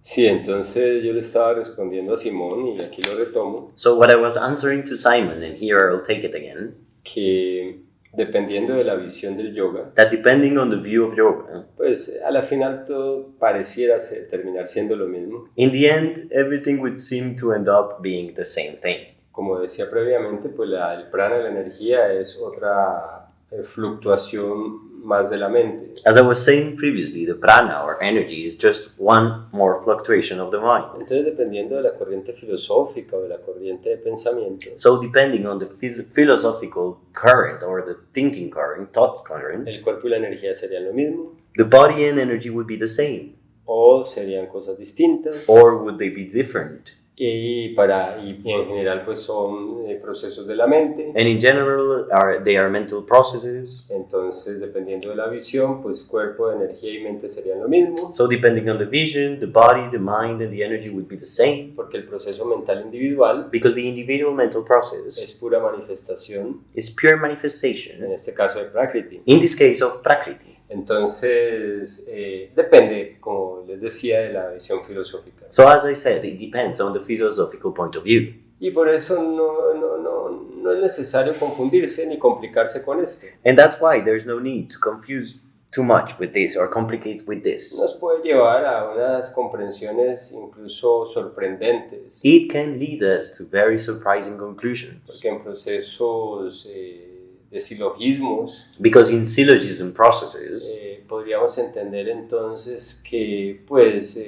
Sí, entonces yo le estaba respondiendo a Simón, y aquí lo retomo, So what I was answering to Simon, and here I'll take it again, que dependiendo de la visión del yoga, that depending on the view of yoga, pues a la final todo pareciera terminar siendo lo mismo. in the end, everything would seem to end up being the same thing. Como decía previamente, pues el prana, la energía, es otra fluctuación más de la mente. As I was saying previously, the prana or energy is just one more fluctuation of the mind. Entonces, dependiendo de la corriente filosófica o de la corriente de pensamiento, So depending on the philosophical current or the thinking current, thought current, el cuerpo y la energía serían lo mismo, the body and energy would be the same, o serían cosas distintas, or would they be different? y en general pues son procesos de la mente. And in general, they are mental processes. Entonces, dependiendo de la visión, pues cuerpo, energía y mente serían lo mismo, So depending on the vision, the body, the mind, and the energy would be the same, porque el proceso mental individual because the individual mental process es pura manifestación, is pure en manifestation, este caso de Prakriti. in this case of Prakriti. Entonces, depende, como como les decía, de la visión filosófica. So as I said, it depends on the philosophical point of view. Y por eso no es necesario confundirse ni complicarse con esto. And that's why there's no need to confuse too much with this or complicate with this. Nos puede llevar a unas comprensiones incluso sorprendentes, It can lead us to very surprising conclusions. porque en procesos de silogismos Because in syllogism processes, podríamos entender entonces que pues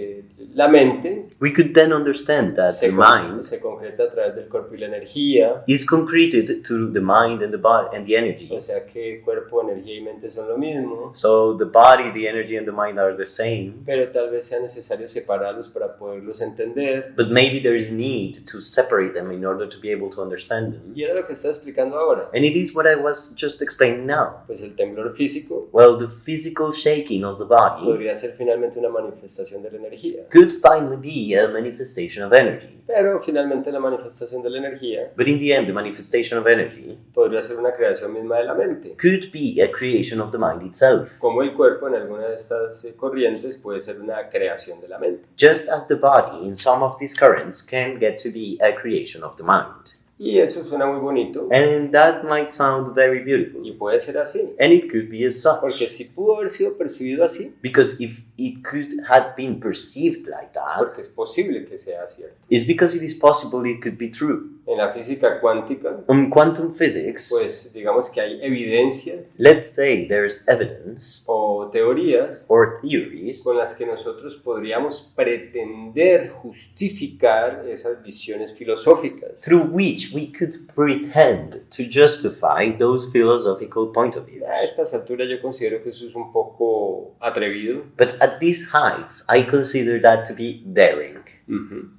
la mente we could then understand that the mind se concreta a través del cuerpo y la energía, is concreted to the mind and the body and the energy. o sea que cuerpo, energía y mente son lo mismo, So the body, the energy, and the mind are the same. pero tal vez sea necesario separarlos para poderlos entender. But maybe there is need to separate them in order to be able to understand them. Y era lo que está explicando ahora. And it is what I was just explaining now. Pues el temblor físico Well, the physical shaking of the body podría ser finalmente una manifestación de la energía, could finally be a manifestation of energy. pero finalmente la manifestación de la energía But in the end, the manifestation of energy podría ser una creación misma de la mente. could be a creation of the mind itself. Como el cuerpo en alguna de estas corrientes puede ser una creación de la mente. Just as the body in some of these currents can get to be a creation of the mind. Y eso suena muy bonito And that might sound very y beautiful. puede ser así, And it could be as such. porque si pudo haber sido percibido así, Because if it could have been perceived like that, porque es posible que sea cierto. it's because it is possible it could be true. En la física cuántica, In quantum physics, pues digamos que hay evidencias let's say there's evidence o teorías or theories con las que nosotros podríamos pretender justificar esas visiones filosóficas. through which we could pretend to justify those philosophical point of views. A estas alturas yo considero que eso es un poco atrevido. But at these heights, I consider that to be daring. Ujú.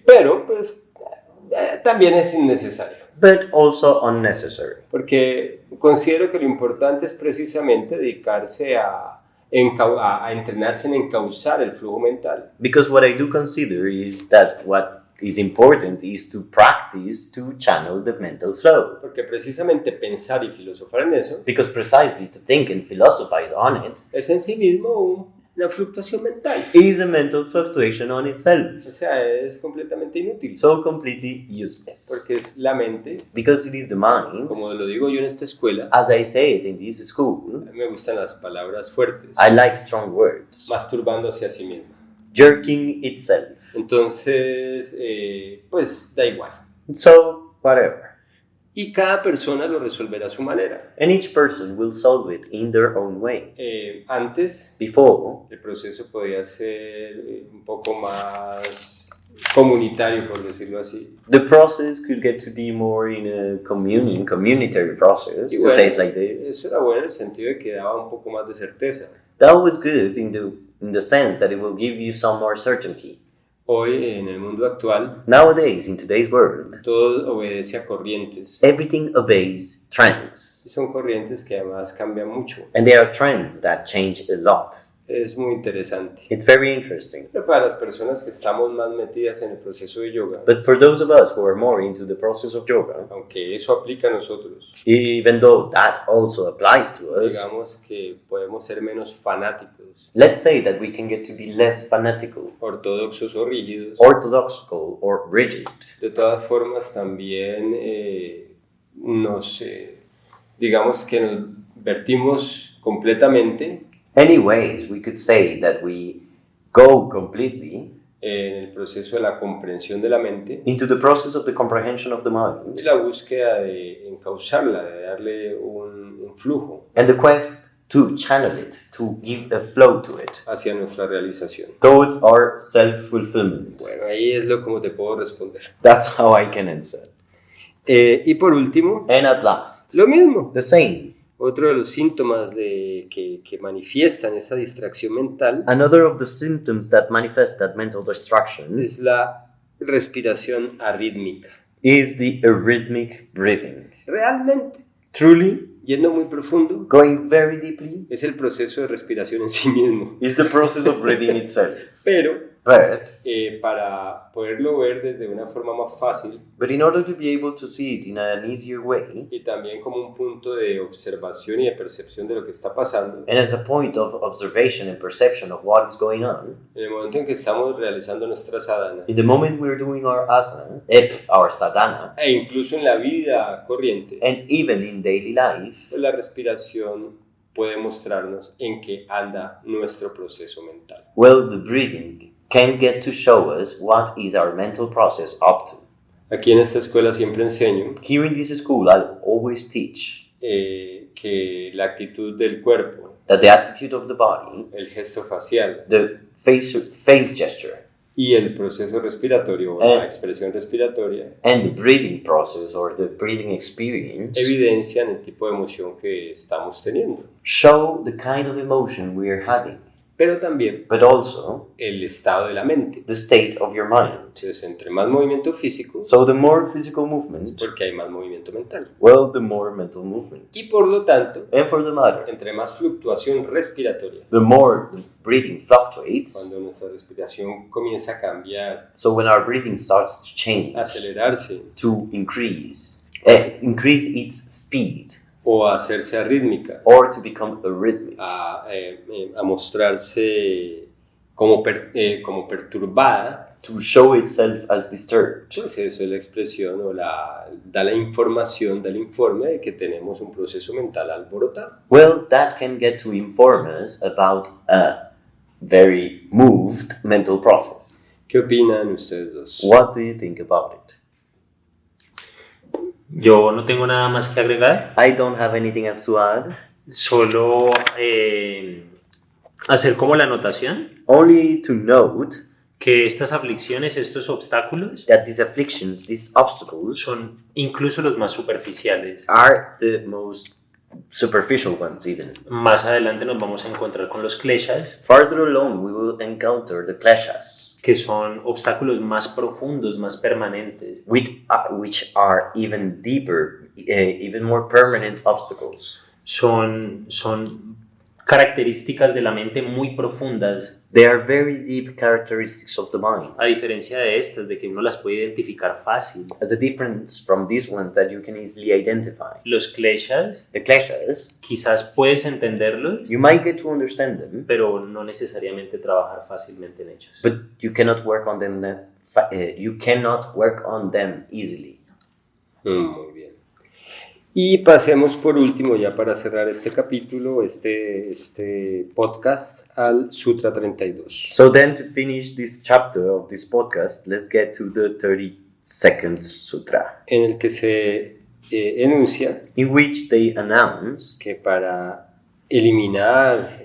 Pero pues también es innecesario, But also unnecessary. porque considero que lo importante es precisamente dedicarse a entrenarse en encauzar el flujo mental. Because what I do consider is that what is important is to practice to channel the mental flow. Porque precisamente pensar y filosofar en eso Because precisely to think and philosophize on it es en sí mismo una fluctuación mental. is a mental fluctuation on itself. O sea, es completamente inútil. So completely useless. Porque es la mente, Because it is the mind, como lo digo yo en esta escuela, as I say it in this a school, mí me gustan las palabras fuertes, I like strong words. masturbándose a sí misma. Jerking itself. Entonces, pues da igual. So, whatever. Y cada persona lo resolverá a su manera. And each person will solve it in their own way. Antes, Before, el proceso podía ser un poco más comunitario, por decirlo así. the process could get to be more in a communitary process, Y to bueno, say it like this. eso era bueno en el sentido de que daba un poco más de certeza. That was good in the sense that it will give you some more certainty. Hoy, en el mundo actual, Nowadays, in today's world, todo obedece a corrientes. everything obeys trends. Y son corrientes que además cambian mucho. And there are trends that change a lot. Es muy interesante. It's very interesting. Pero para las personas que estamos más metidas en el proceso de yoga, But for those of us who are more into the process of yoga, aunque eso aplica a nosotros, even though that also applies to us, digamos que podemos ser menos fanáticos, let's say that we can get to be less fanatical, ortodoxos o rígidos. orthodoxical, or rigid. De todas formas, también digamos que nos vertimos completamente Anyways, we could say that we go completely en el proceso de la comprensión de la mente into the process of the comprehension of the y mind la búsqueda de encauzarla, de darle un flujo and the quest to channel it, to give a flow to it hacia nuestra realización. towards our self-fulfillment. Bueno, ahí es lo como te puedo responder. That's how I can answer. Y por último, And at last, lo mismo. the same. Otro de los síntomas que manifiestan esa distracción mental Another of the symptoms that manifest that mental distraction es la respiración arrítmica. is the arrhythmic breathing. Realmente, Truly, yendo muy profundo, going very deeply, es el proceso de respiración en sí mismo. is the process of breathing itself. Pero para poderlo ver desde una forma más fácil but in order to be able to see it in an easier way, y también como un punto de observación y de percepción de lo que está pasando, and as a point of observation and perception of what is going on, en el momento en que estamos realizando nuestra sadhana, in the moment we're doing our asana, our sadhana, e incluso en la vida corriente, and even in daily life, pues la respiración puede mostrarnos en qué anda nuestro proceso mental. well, the breathing can get to show us what is our mental process up to. Aquí en esta escuela siempre enseño Here in this school, I always teach que la actitud del cuerpo, that the attitude of the body, el gesto facial the face gesture, y el proceso respiratorio o la expresión respiratoria and the breathing process or the breathing experience evidencian el tipo de emoción que estamos teniendo, show the kind of emotion we are having, pero también but also el estado de la mente. the state of your mind. Entonces, entre más movimiento físico, So the more physical movement, porque hay más movimiento mental. well, the more mental movement. Y por lo tanto, And for the matter, entre más fluctuación respiratoria, the more the breathing fluctuates. cuando nuestra respiración comienza a cambiar, So when our breathing starts to change, a acelerarse to increase its speed, o a hacerse arrítmica, or to become arrhythmic, a mostrarse como perturbada, to show itself as disturbed, pues eso es la expresión o da la información, da el informe de que tenemos un proceso mental alborotado. well, that can get to inform us about a very moved mental process. ¿Qué opinan ustedes dos? What do you think about it? Yo no tengo nada más que agregar, I don't have anything else to add. solo hacer como la anotación Only to note que estas aflicciones, estos obstáculos, that these afflictions, these obstacles, son incluso los más superficiales. are the most superficial ones even. Más adelante nos vamos a encontrar con los kleshas, Farther along, we will encounter the kleshas, que son obstáculos más profundos, más permanentes. which are even deeper, even more permanent obstacles. Son características de la mente muy profundas, They are very deep characteristics of the mind, a diferencia de estas, de que uno las puede identificar fácil. as a difference from these ones that you can easily identify. Los kleshas, The kleshas, quizás puedes entenderlos, you might get to understand them, pero no necesariamente trabajar fácilmente en ellos. but you cannot work on them easily. Muy bien. Y pasemos por último, ya para cerrar este capítulo, este podcast, al Sutra 32. So then, to finish this chapter of this podcast, let's get to the 32nd sutra, En el que se enuncia in which they announce que para eliminar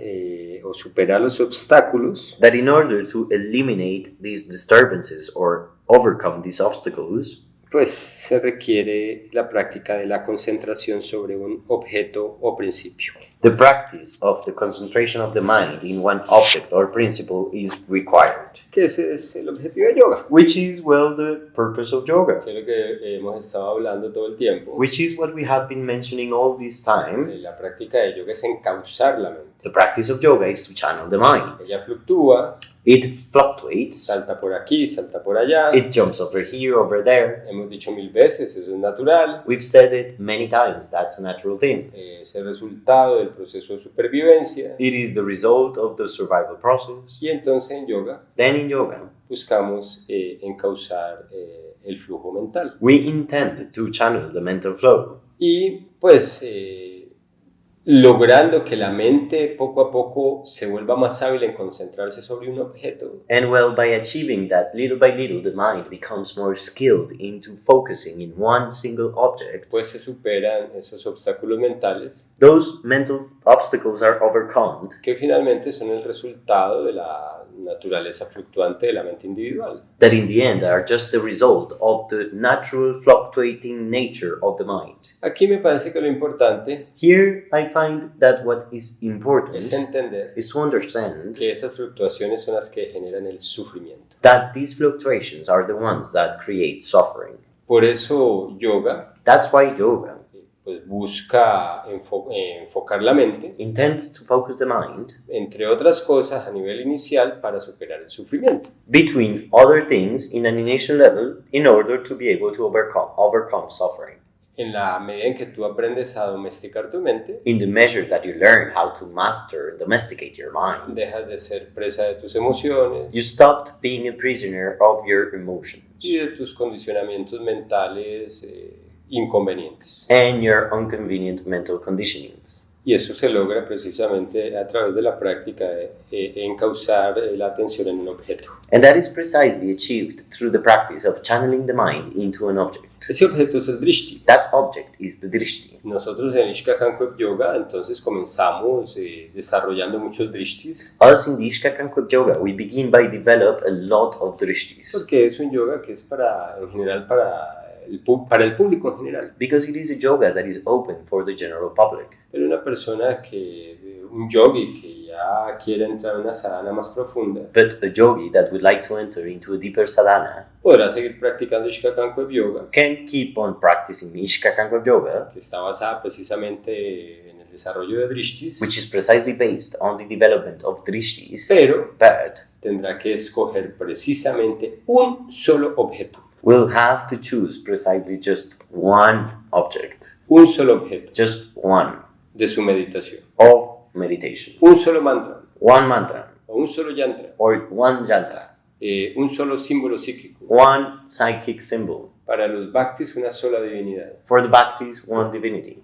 o superar los obstáculos, that in order to eliminate these disturbances or overcome these obstacles, pues se requiere la práctica de la concentración sobre un objeto o principio. the practice of the concentration of the mind in one object or principle is required, Que ese es el objetivo de yoga, which is, well, the purpose of yoga, que es lo que hemos estado hablando todo el tiempo. which is what we have been mentioning all this time. La práctica de yoga es encauzar la mente. The practice of yoga is to channel the mind. Ella fluctúa, It fluctuates, salta por aquí, salta por allá. it jumps over here, over there. Hemos dicho 1000 veces, eso es natural. We've said it many times, that's a natural thing. Es el resultado del proceso de supervivencia. It is the result of the survival process. Y entonces en yoga Then in yoga, buscamos encauzar el flujo mental. we intend to channel the mental flow. Y pues logrando que la mente poco a poco se vuelva más hábil en concentrarse sobre un objeto, And well, by achieving that, little by little, the mind becomes more skilled into focusing in one single object. pues se superan esos obstáculos mentales Those mental obstacles are overcome, que finalmente son el resultado de la naturaleza fluctuante de la mente individual. that in the end are just the result of the natural fluctuating nature of the mind. Aquí me parece que lo importante Here, I find that what is important es entender is to understand que esas fluctuaciones son las que generan el sufrimiento. that these fluctuations are the ones that create suffering. Por eso yoga That's why yoga pues busca enfocar la mente, intends to focus the mind, entre otras cosas, a nivel inicial para superar el sufrimiento. between other things in an initial level in order to be able to overcome suffering. En la medida en que tú aprendes a domesticar tu mente, In the measure that you learn how to master and domesticate your mind, dejas de ser presa de tus emociones you stopped being a prisoner of your emotions y de tus condicionamientos mentales inconvenientes. and your inconvenient mental conditionings. Y eso se logra precisamente a través de la práctica de encauzar la atención en un objeto. And that is precisely achieved through the practice of channeling the mind into an object. Ese objeto es el drishti. That object is the drishti. Nosotros en Ishkakan Web Yoga entonces comenzamos desarrollando muchos drishtis, Us in the Ishkakan Yoga, we begin by develop a lot of drishtis. porque es un yoga que es en general para el público en general. Because it is a yoga that is open for the general public. Pero una persona un yogi que ya quiere entrar en una sadhana más profunda, But a yogi that would like to enter into a deeper sadhana podrá seguir practicando Ishkakan Web Yoga, can keep on practicing Ishkakan Yoga, que está basada precisamente en el desarrollo de drishtis, which is precisely based on the development of drishtis, pero but tendrá que escoger precisamente un solo objeto, will have to choose precisely just one object, un solo objeto just one de su meditación, of meditation, un solo mantra, one mantra, o un solo yantra, or one yantra, un solo símbolo psíquico. one psychic symbol. Para los bhaktis, una sola divinidad. For the bhaktis, one divinity.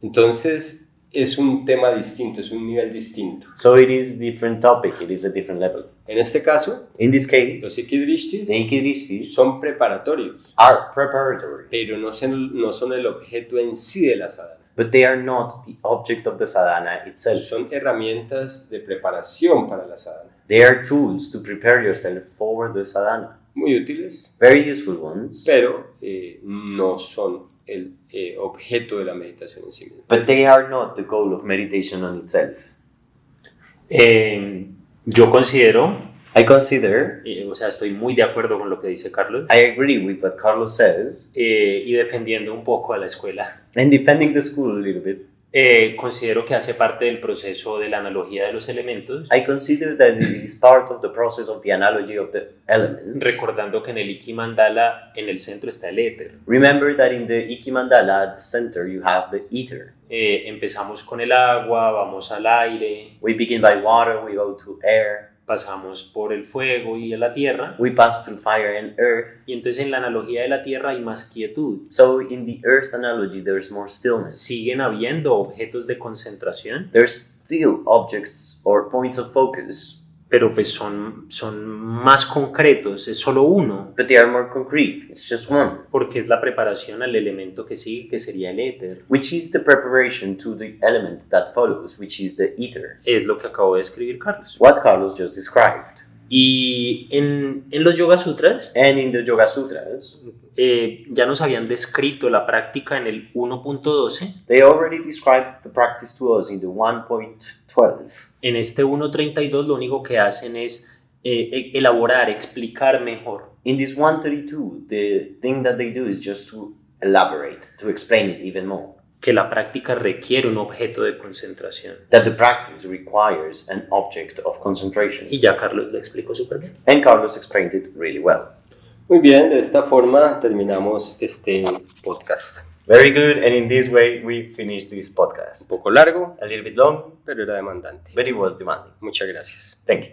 Entonces, es un tema distinto, es un nivel distinto. So it is a different topic, it is a different level. En este caso, In this case, los ikidrishtis the Ikidrishtis son preparatorios, are preparatory, pero no son el objeto en sí de la sadhana. but they are not the object of the sadhana itself. Son herramientas de preparación para la sadhana. They are tools to prepare yourself for the sadhana. Muy útiles, Very useful ones, pero no son el objeto de la meditación en sí misma. but they are not the goal of meditation on itself. Yo considero, I consider, o sea, estoy muy de acuerdo con lo que dice Carlos, I agree with what Carlos says, y defendiendo un poco a la escuela. and defending the school a little bit. Considero que hace parte del proceso de la analogía de los elementos, I consider that it is part of the process of the analogy of the elements. recordando que en el Iki Mandala en el centro está el éter. Remember that in the Iki Mandala at the center you have the ether. Empezamos con el agua, vamos al aire, We begin by water, we go to air, pasamos por el fuego y a la tierra, we pass through fire and earth. y entonces en la analogía de la tierra hay más quietud. So in the earth analogy there's more stillness. Siguen habiendo objetos de concentración, There's still objects or points of focus, pero pues son más concretos, es solo uno, but they are more concrete. It's just one, porque es la preparación al elemento que sigue, que sería el éter. which is the preparation to the element that follows, which is the ether. Es lo que acabo de escribir Carlos. What Carlos just described. Y en los Yoga Sutras And in the Yoga Sutras, ya nos habían descrito la práctica en el 1.12. they already described the practice to us in the 1.12. En este 1.32 lo único que hacen es elaborar, explicar mejor. In this 132, the thing that they do is just to elaborate, to explain it even more. Que la práctica requiere un objeto de concentración. That the practice requires an object of concentration. Y ya Carlos lo explicó súper bien. And Carlos explained it really well. Muy bien, de esta forma terminamos este podcast. Very good, and in this way we finished this Un podcast. poco largo, A little bit long, pero era demandante. but it was demanding. Muchas gracias. Thank you.